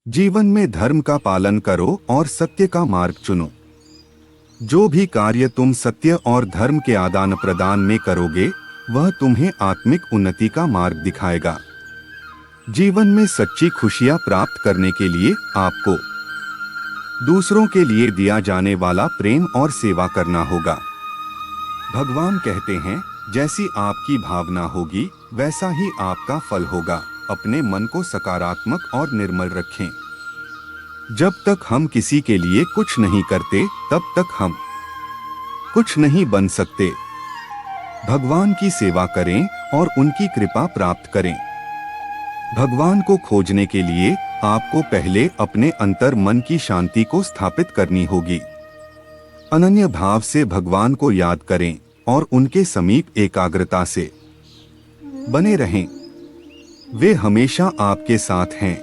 जीवन में धर्म का पालन करो और सत्य का मार्ग चुनो। जो भी कार्य तुम सत्य और धर्म के आदान प्रदान में करोगे वह तुम्हें आत्मिक उन्नति का मार्ग दिखाएगा। जीवन में सच्ची खुशियां प्राप्त करने के लिए आपको दूसरों के लिए दिया जाने वाला प्रेम और सेवा करना होगा। भगवान कहते हैं, जैसी आपकी भावना होगी वैसा ही आपका फल होगा। अपने मन को सकारात्मक और निर्मल रखें। जब तक हम किसी के लिए कुछ नहीं करते तब तक हम कुछ नहीं बन सकते। भगवान की सेवा करें और उनकी कृपा प्राप्त करें। भगवान को खोजने के लिए आपको पहले अपने अंतर मन की शांति को स्थापित करनी होगी। अनन्य भाव से भगवान को याद करें और उनके समीप एकाग्रता से बने रहें। वे हमेशा आपके साथ हैं।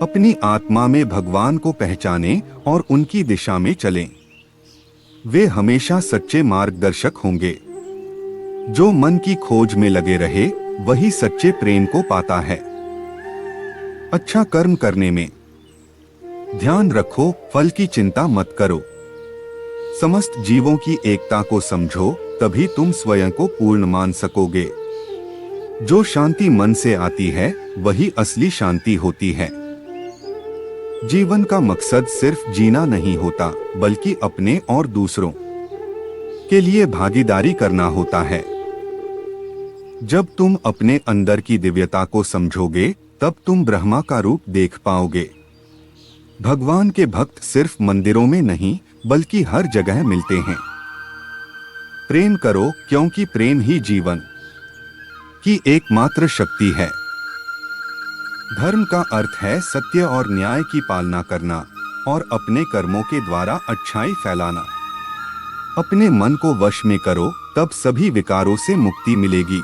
अपनी आत्मा में भगवान को पहचानें और उनकी दिशा में चलें। वे हमेशा सच्चे मार्गदर्शक होंगे। जो मन की खोज में लगे रहे वही सच्चे प्रेम को पाता है। अच्छा कर्म करने में ध्यान रखो, फल की चिंता मत करो। समस्त जीवों की एकता को समझो, तभी तुम स्वयं को पूर्ण मान सकोगे। जो शांति मन से आती है वही असली शांति होती है। जीवन का मकसद सिर्फ जीना नहीं होता, बल्कि अपने और दूसरों के लिए भागीदारी करना होता है। जब तुम अपने अंदर की दिव्यता को समझोगे तब तुम ब्रह्मा का रूप देख पाओगे। भगवान के भक्त सिर्फ मंदिरों में नहीं बल्कि हर जगह मिलते हैं। प्रेम करो, क्योंकि प्रेम ही जीवन की एकमात्र शक्ति है। धर्म का अर्थ है सत्य और न्याय की पालना करना और अपने कर्मों के द्वारा अच्छाई फैलाना। अपने मन को वश में करो, तब सभी विकारों से मुक्ति मिलेगी।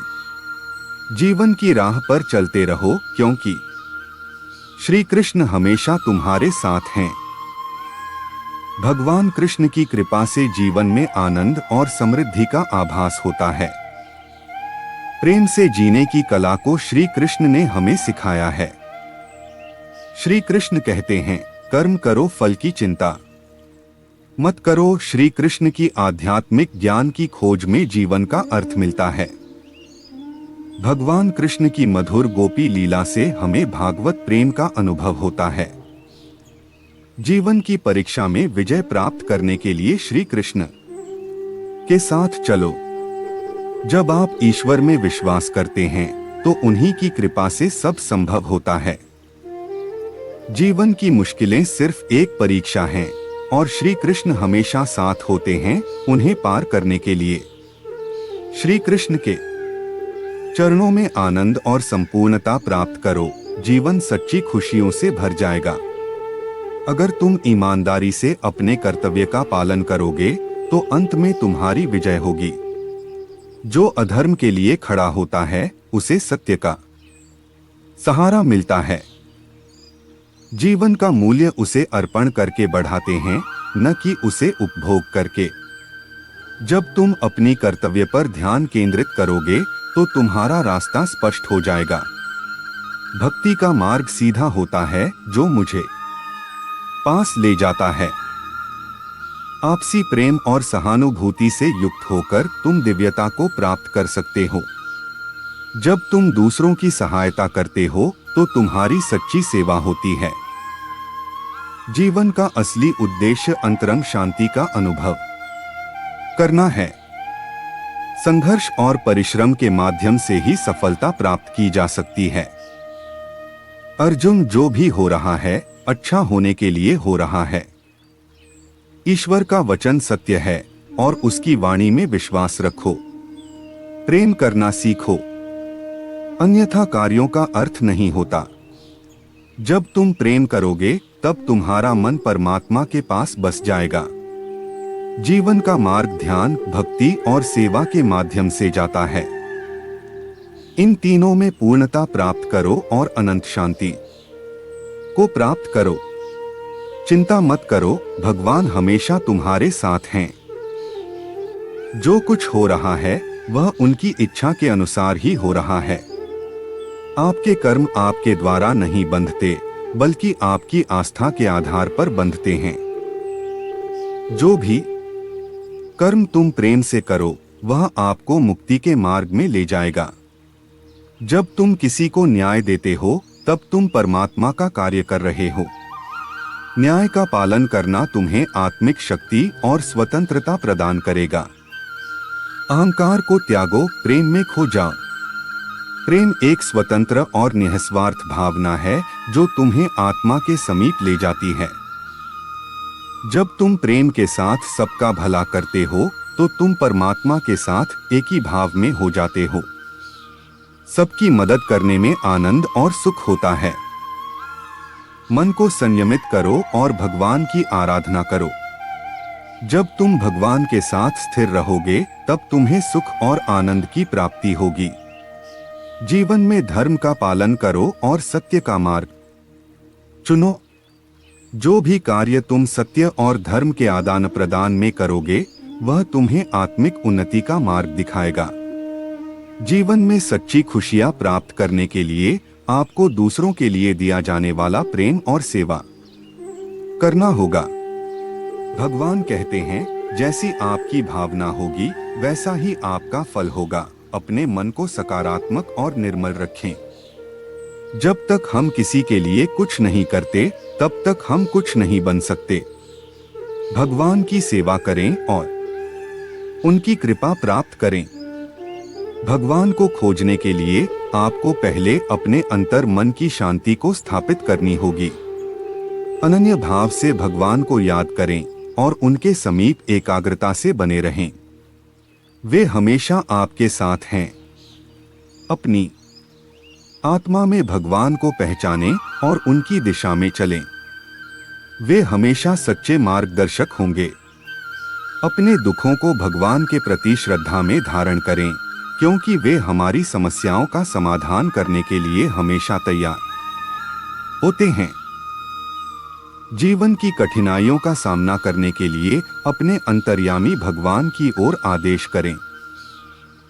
जीवन की राह पर चलते रहो, क्योंकि श्री कृष्ण हमेशा तुम्हारे साथ हैं। भगवान कृष्ण की कृपा से जीवन में आनंद और समृद्धि का आभास होता है। प्रेम से जीने की कला को श्री कृष्ण ने हमें सिखाया है। श्री कृष्ण कहते हैं, कर्म करो, फल की चिंता मत करो। श्री कृष्ण की आध्यात्मिक ज्ञान की खोज में जीवन का अर्थ मिलता है। भगवान कृष्ण की मधुर गोपी लीला से हमें भागवत प्रेम का अनुभव होता है। जीवन की परीक्षा में विजय प्राप्त करने के लिए श्री कृष्ण के साथ चलो। जब आप ईश्वर में विश्वास करते हैं तो उन्हीं की कृपा से सब संभव होता है। जीवन की मुश्किलें सिर्फ एक परीक्षा हैं और श्री कृष्ण हमेशा साथ होते हैं उन्हें पार करने के लिए। श्री कृष्ण के चरणों में आनंद और संपूर्णता प्राप्त करो, जीवन सच्ची खुशियों से भर जाएगा। अगर तुम ईमानदारी से अपने कर्तव्य का पालन करोगे तो अंत में तुम्हारी विजय होगी। जो अधर्म के लिए खड़ा होता है उसे सत्य का सहारा मिलता है। जीवन का मूल्य उसे अर्पण करके बढ़ाते हैं, न कि उसे उपभोग करके। जब तुम अपनी कर्तव्य पर ध्यान केंद्रित करोगे तो तुम्हारा रास्ता स्पष्ट हो जाएगा। भक्ति का मार्ग सीधा होता है जो मुझे पास ले जाता है। आपसी प्रेम और सहानुभूति से युक्त होकर तुम दिव्यता को प्राप्त कर सकते हो। जब तुम दूसरों की सहायता करते हो तो तुम्हारी सच्ची सेवा होती है। जीवन का असली उद्देश्य अंतरंग शांति का अनुभव करना है। संघर्ष और परिश्रम के माध्यम से ही सफलता प्राप्त की जा सकती है। अर्जुन, जो भी हो रहा है अच्छा होने के लिए हो रहा है। ईश्वर का वचन सत्य है और उसकी वाणी में विश्वास रखो। प्रेम करना सीखो, अन्यथा कार्यों का अर्थ नहीं होता। जब तुम प्रेम करोगे तब तुम्हारा मन परमात्मा के पास बस जाएगा। जीवन का मार्ग ध्यान, भक्ति और सेवा के माध्यम से जाता है। इन तीनों में पूर्णता प्राप्त करो और अनंत शांति को प्राप्त करो। चिंता मत करो, भगवान हमेशा तुम्हारे साथ हैं। जो कुछ हो रहा है वह उनकी इच्छा के अनुसार ही हो रहा है। आपके कर्म आपके द्वारा नहीं बंधते, बल्कि आपकी आस्था के आधार पर बंधते हैं। जो भी कर्म तुम प्रेम से करो वह आपको मुक्ति के मार्ग में ले जाएगा। जब तुम किसी को न्याय देते हो तब तुम परमात्मा का कार्य कर रहे हो। न्याय का पालन करना तुम्हें आत्मिक शक्ति और स्वतंत्रता प्रदान करेगा। अहंकार को त्यागो, प्रेम में खो जाओ। प्रेम एक स्वतंत्र और निस्वार्थ भावना है जो तुम्हें आत्मा के समीप ले जाती है। जब तुम प्रेम के साथ सबका भला करते हो तो तुम परमात्मा के साथ एक ही भाव में हो जाते हो। सबकी मदद करने में आनंद और सुख होता है। मन को संयमित करो और भगवान की आराधना करो। जब तुम भगवान के साथ स्थिर रहोगे तब तुम्हें सुख और आनंद की प्राप्ति होगी। जीवन में धर्म का पालन करो और सत्य का मार्ग चुनो। जो भी कार्य तुम सत्य और धर्म के आदान प्रदान में करोगे वह तुम्हें आत्मिक उन्नति का मार्ग दिखाएगा। जीवन में सच्ची खुशियां प्राप्त करने के लिए आपको दूसरों के लिए दिया जाने वाला प्रेम और सेवा करना होगा। भगवान कहते हैं, जैसी आपकी भावना होगी वैसा ही आपका फल होगा। अपने मन को सकारात्मक और निर्मल रखें। जब तक हम किसी के लिए कुछ नहीं करते तब तक हम कुछ नहीं बन सकते। भगवान की सेवा करें और उनकी कृपा प्राप्त करें। भगवान को खोजने के लिए आपको पहले अपने अंतर मन की शांति को स्थापित करनी होगी। अनन्य भाव से भगवान को याद करें और उनके समीप एकाग्रता से बने रहें। वे हमेशा आपके साथ हैं। अपनी आत्मा में भगवान को पहचानें और उनकी दिशा में चलें। वे हमेशा सच्चे मार्गदर्शक होंगे। अपने दुखों को भगवान के प्रति श्रद्धा में धारण करें, क्योंकि वे हमारी समस्याओं का समाधान करने के लिए हमेशा तैयार होते हैं। जीवन की कठिनाइयों का सामना करने के लिए अपने अंतर्यामी भगवान की ओर आदेश करें।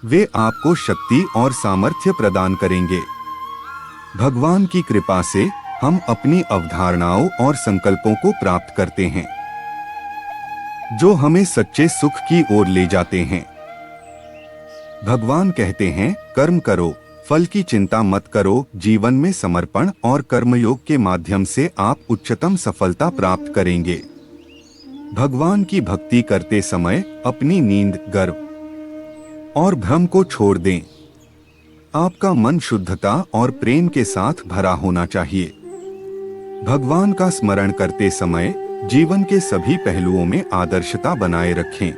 वे आपको शक्ति और सामर्थ्य प्रदान करेंगे। भगवान की कृपा से हम अपनी अवधारणाओं और संकल्पों को प्राप्त करते हैं, जो हमें सच्चे सुख की ओर ले जाते हैं। भगवान कहते हैं, कर्म करो, फल की चिंता मत करो। जीवन में समर्पण और कर्मयोग के माध्यम से आप उच्चतम सफलता प्राप्त करेंगे। भगवान की भक्ति करते समय अपनी नींद, गर्व और भ्रम को छोड़ दें। आपका मन शुद्धता और प्रेम के साथ भरा होना चाहिए। भगवान का स्मरण करते समय जीवन के सभी पहलुओं में आदर्शता बनाए रखें।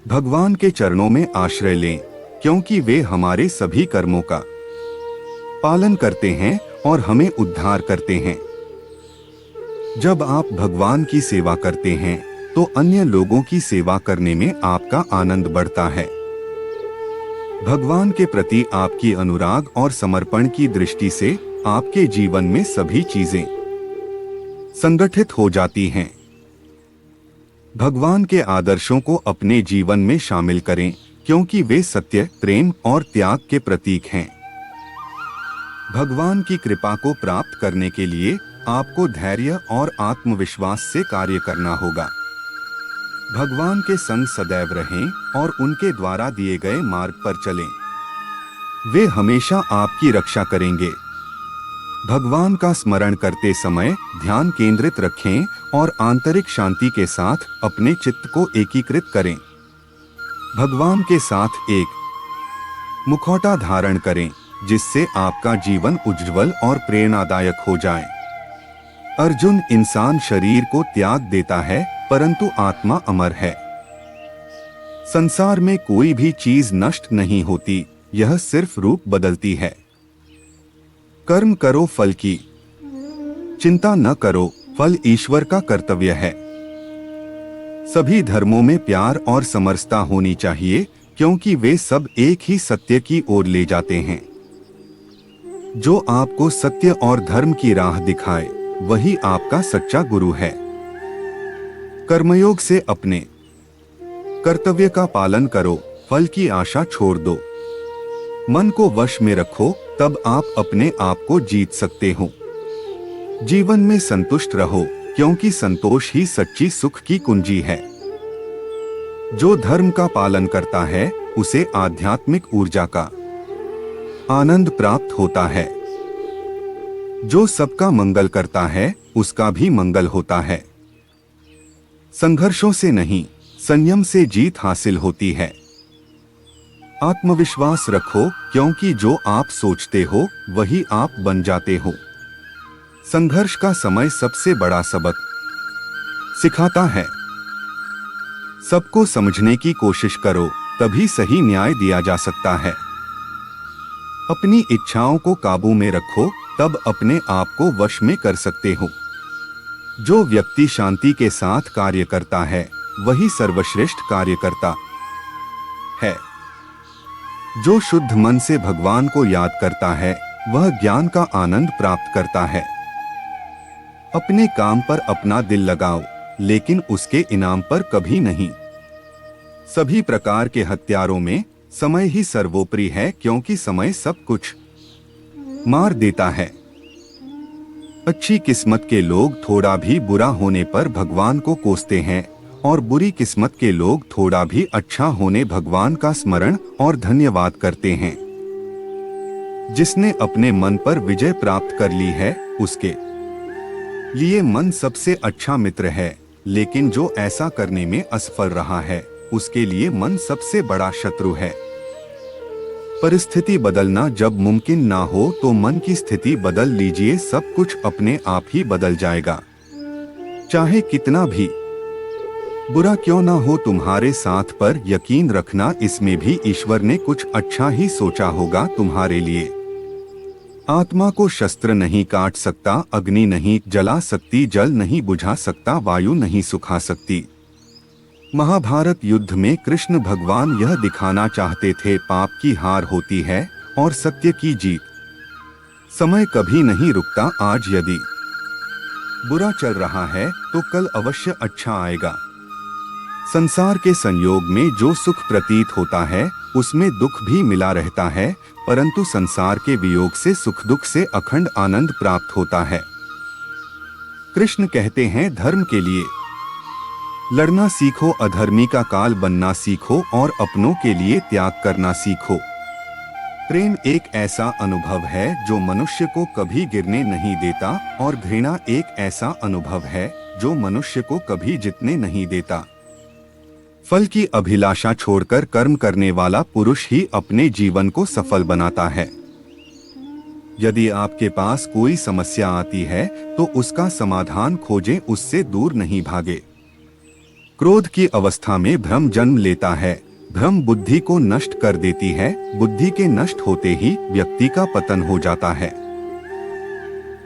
भगवान के चरणों में आश्रय लें, क्योंकि वे हमारे सभी कर्मों का पालन करते हैं और हमें उद्धार करते हैं। जब आप भगवान की सेवा करते हैं तो अन्य लोगों की सेवा करने में आपका आनंद बढ़ता है। भगवान के प्रति आपकी अनुराग और समर्पण की दृष्टि से आपके जीवन में सभी चीजें संगठित हो जाती हैं। भगवान के आदर्शों को अपने जीवन में शामिल करें, क्योंकि वे सत्य, प्रेम और त्याग के प्रतीक हैं। भगवान की कृपा को प्राप्त करने के लिए आपको धैर्य और आत्मविश्वास से कार्य करना होगा। भगवान के संग सदैव रहें और उनके द्वारा दिए गए मार्ग पर चलें। वे हमेशा आपकी रक्षा करेंगे। भगवान का स्मरण करते समय ध्यान केंद्रित रखें और आंतरिक शांति के साथ अपने चित्त को एकीकृत करें। भगवान के साथ एक मुखौटा धारण करें, जिससे आपका जीवन उज्जवल और प्रेरणादायक हो जाए। अर्जुन, इंसान शरीर को त्याग देता है परंतु आत्मा अमर है। संसार में कोई भी चीज नष्ट नहीं होती, यह सिर्फ रूप बदलती है। कर्म करो, फल की चिंता न करो, फल ईश्वर का कर्तव्य है। सभी धर्मों में प्यार और समरसता होनी चाहिए, क्योंकि वे सब एक ही सत्य की ओर ले जाते हैं। जो आपको सत्य और धर्म की राह दिखाए वही आपका सच्चा गुरु है। कर्मयोग से अपने कर्तव्य का पालन करो, फल की आशा छोड़ दो। मन को वश में रखो, तब आप अपने आप को जीत सकते हो। जीवन में संतुष्ट रहो, क्योंकि संतोष ही सच्ची सुख की कुंजी है। जो धर्म का पालन करता है उसे आध्यात्मिक ऊर्जा का आनंद प्राप्त होता है। जो सबका मंगल करता है उसका भी मंगल होता है। संघर्षों से नहीं, संयम से जीत हासिल होती है। आत्मविश्वास रखो, क्योंकि जो आप सोचते हो वही आप बन जाते हो। संघर्ष का समय सबसे बड़ा सबक सिखाता है। सबको समझने की कोशिश करो, तभी सही न्याय दिया जा सकता है। अपनी इच्छाओं को काबू में रखो, तब अपने आप को वश में कर सकते हो। जो व्यक्ति शांति के साथ कार्य करता है वही सर्वश्रेष्ठ कार्यकर्ता है। जो शुद्ध मन से भगवान को याद करता है वह ज्ञान का आनंद प्राप्त करता है। अपने काम पर अपना दिल लगाओ, लेकिन उसके इनाम पर कभी नहीं। सभी प्रकार के हथियारों में समय ही सर्वोपरि है, क्योंकि समय सब कुछ मार देता है। अच्छी किस्मत के लोग थोड़ा भी बुरा होने पर भगवान को कोसते हैं, और बुरी किस्मत के लोग थोड़ा भी अच्छा होने भगवान का स्मरण और धन्यवाद करते हैं। जिसने अपने मन पर विजय प्राप्त कर ली है उसके लिए मन सबसे अच्छा मित्र है, लेकिन जो ऐसा करने में असफल रहा है उसके लिए मन सबसे बड़ा शत्रु है। परिस्थिति बदलना जब मुमकिन ना हो तो मन की स्थिति बदल लीजिए, सब कुछ अपने आप ही बदल जाएगा। चाहे कितना भी बुरा क्यों ना हो, तुम्हारे साथ पर यकीन रखना, इसमें भी ईश्वर ने कुछ अच्छा ही सोचा होगा तुम्हारे लिए। आत्मा को शस्त्र नहीं काट सकता, अग्नि नहीं जला सकती, जल नहीं बुझा सकता, वायु नहीं सुखा सकती। महाभारत युद्ध में कृष्ण भगवान यह दिखाना चाहते थे, पाप की हार होती है और सत्य की जीत। समय कभी नहीं रुकता। आज यदि बुरा चल रहा है तो कल अवश्य अच्छा आएगा। संसार के संयोग में जो सुख प्रतीत होता है उसमें दुख भी मिला रहता है, परंतु संसार के वियोग से सुख दुख से अखंड आनंद प्राप्त होता है। कृष्ण कहते हैं, धर्म के लिए लड़ना सीखो, अधर्मी का काल बनना सीखो और अपनों के लिए त्याग करना सीखो। प्रेम एक ऐसा अनुभव है जो मनुष्य को कभी गिरने नहीं देता, और घृणा एक ऐसा अनुभव है जो मनुष्य को कभी जीतने नहीं देता। फल की अभिलाषा छोड़कर कर्म करने वाला पुरुष ही अपने जीवन को सफल बनाता है। यदि आपके पास कोई समस्या आती है तो उसका समाधान खोजें, उससे दूर नहीं भागे। क्रोध की अवस्था में भ्रम जन्म लेता है। भ्रम बुद्धि को नष्ट कर देती है। बुद्धि के नष्ट होते ही व्यक्ति का पतन हो जाता है।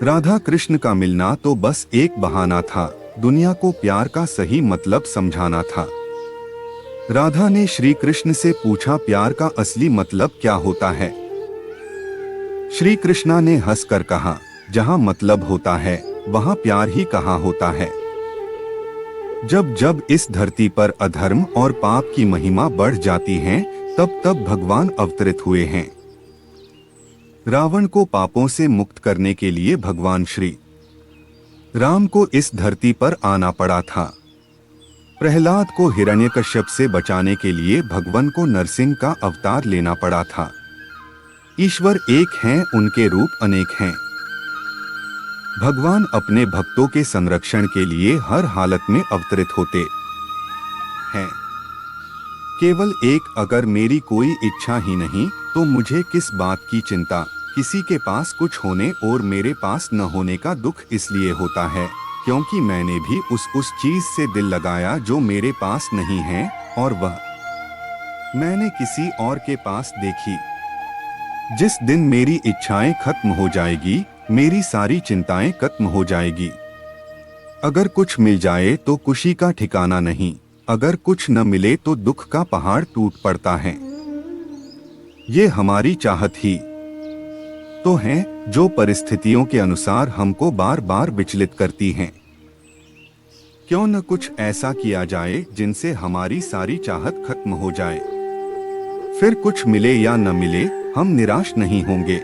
राधा कृष्ण का मिलना तो बस एक बहाना था, दुनिया को प्यार का सही मतलब समझाना था। राधा ने श्री कृष्ण से पूछा, प्यार का असली मतलब क्या होता है? श्री कृष्णा ने हंसकर कहा, जहां मतलब होता है वहां प्यार ही कहाँ होता है। जब जब इस धरती पर अधर्म और पाप की महिमा बढ़ जाती है, तब तब भगवान अवतरित हुए हैं। रावण को पापों से मुक्त करने के लिए भगवान श्री राम को इस धरती पर आना पड़ा था। प्रहलाद को हिरण्यकश्यप से बचाने के लिए भगवान को नरसिंह का अवतार लेना पड़ा था। ईश्वर एक हैं, उनके रूप अनेक हैं। भगवान अपने भक्तों के संरक्षण के लिए हर हालत में अवतरित होते हैं। केवल एक, अगर मेरी कोई इच्छा ही नहीं तो मुझे किस बात की चिंता। किसी के पास कुछ होने और मेरे पास न होने का दुख इसलिए होता है क्योंकि मैंने भी उस चीज से दिल लगाया जो मेरे पास नहीं है, और वह मैंने किसी और के पास देखी। जिस दिन मेरी इच्छाएं खत्म हो जाएगी, मेरी सारी चिंताएं खत्म हो जाएगी। अगर कुछ मिल जाए तो खुशी का ठिकाना नहीं, अगर कुछ न मिले तो दुख का पहाड़ टूट पड़ता है। ये हमारी चाहत ही तो है जो परिस्थितियों के अनुसार हमको बार बार विचलित करती हैं। क्यों न कुछ ऐसा किया जाए जिनसे हमारी सारी चाहत खत्म हो जाए। फिर कुछ मिले या न मिले, हम निराश नहीं होंगे।